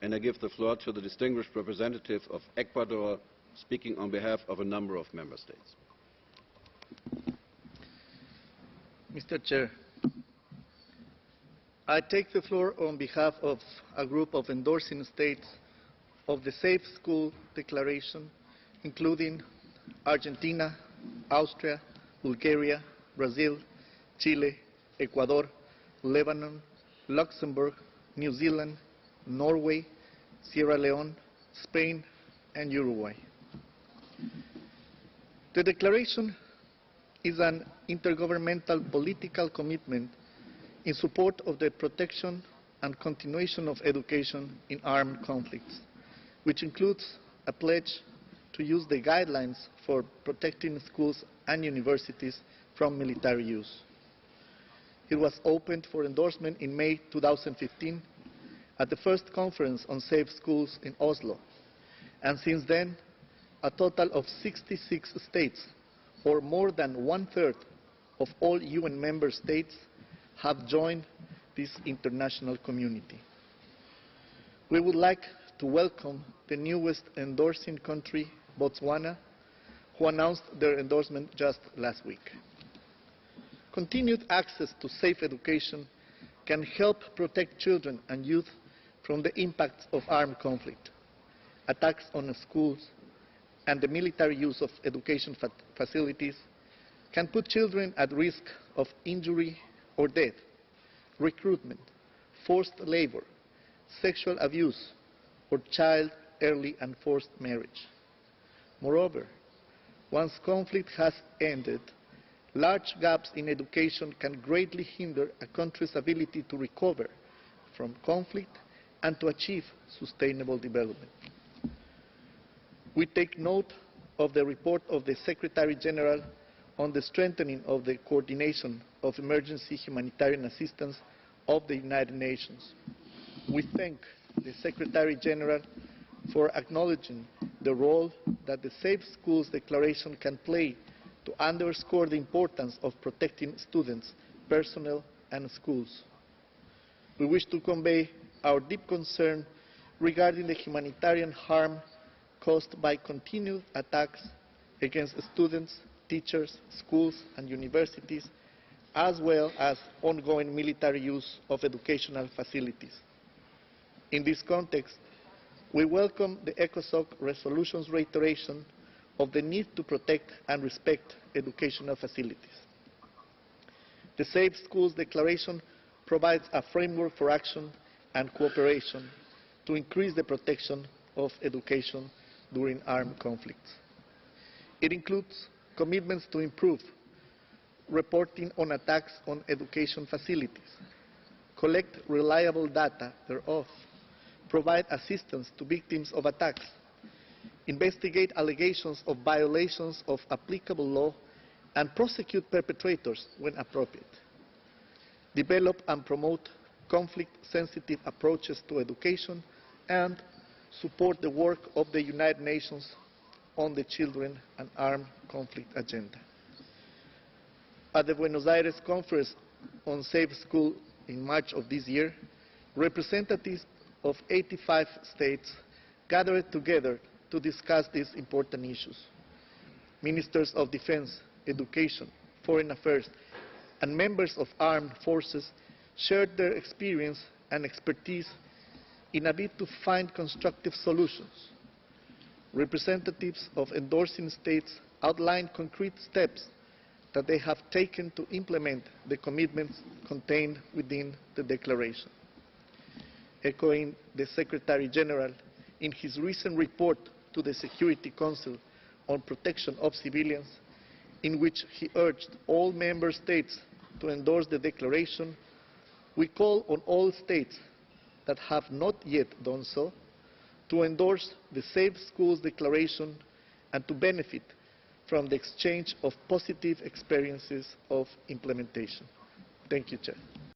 and I give the floor to the distinguished representative of Ecuador, speaking on behalf of a number of member states. Mr. Chair, I take the floor on behalf of a group of endorsing states of the Safe School Declaration, including Argentina, Austria, Bulgaria, Brazil, Chile, Ecuador, Lebanon, Luxembourg, New Zealand, Norway, Sierra Leone, Spain, and Uruguay. The declaration is an intergovernmental political commitment in support of the protection and continuation of education in armed conflicts, which includes a pledge to use the guidelines for protecting schools and universities from military use. It was opened for endorsement in May 2015 at the first conference on safe schools in Oslo, and since then, a total of 66 states, or more than one-third of all UN member states, have joined this international community. We would like to welcome the newest endorsing country, Botswana, who announced their endorsement just last week. Continued access to safe education can help protect children and youth from the impacts of armed conflict, attacks on schools, and the military use of education facilities can put children at risk of injury or death, recruitment, forced labor, sexual abuse, or child early and forced marriage. Moreover, once conflict has ended, large gaps in education can greatly hinder a country's ability to recover from conflict and to achieve sustainable development. We take note of the report of the Secretary General on the strengthening of the coordination of emergency humanitarian assistance of the United Nations. We thank the Secretary General for acknowledging the role that the Safe Schools Declaration can play to underscore the importance of protecting students, personnel, and schools. We wish to convey our deep concern regarding the humanitarian harm caused by continued attacks against students, teachers, schools, and universities, as well as ongoing military use of educational facilities. In this context, we welcome the ECOSOC resolution's reiteration of the need to protect and respect educational facilities. The Safe Schools Declaration provides a framework for action and cooperation to increase the protection of education during armed conflicts. It includes commitments to improve reporting on attacks on education facilities, collect reliable data thereof, provide assistance to victims of attacks, investigate allegations of violations of applicable law, and prosecute perpetrators when appropriate, develop and promote conflict-sensitive approaches to education, and support the work of the United Nations on the Children and Armed Conflict Agenda. At the Buenos Aires Conference on Safe School in March of this year, representatives of 85 states gathered together to discuss these important issues. Ministers of Defense, Education, Foreign Affairs, and members of armed forces shared their experience and expertise in a bid to find constructive solutions. Representatives of endorsing states outlined concrete steps that they have taken to implement the commitments contained within the declaration. Echoing the Secretary General in his recent report to the Security Council on protection of civilians, in which he urged all member states to endorse the declaration, we call on all states that have not yet done so to endorse the Safe Schools Declaration and to benefit from the exchange of positive experiences of implementation. Thank you, Chair.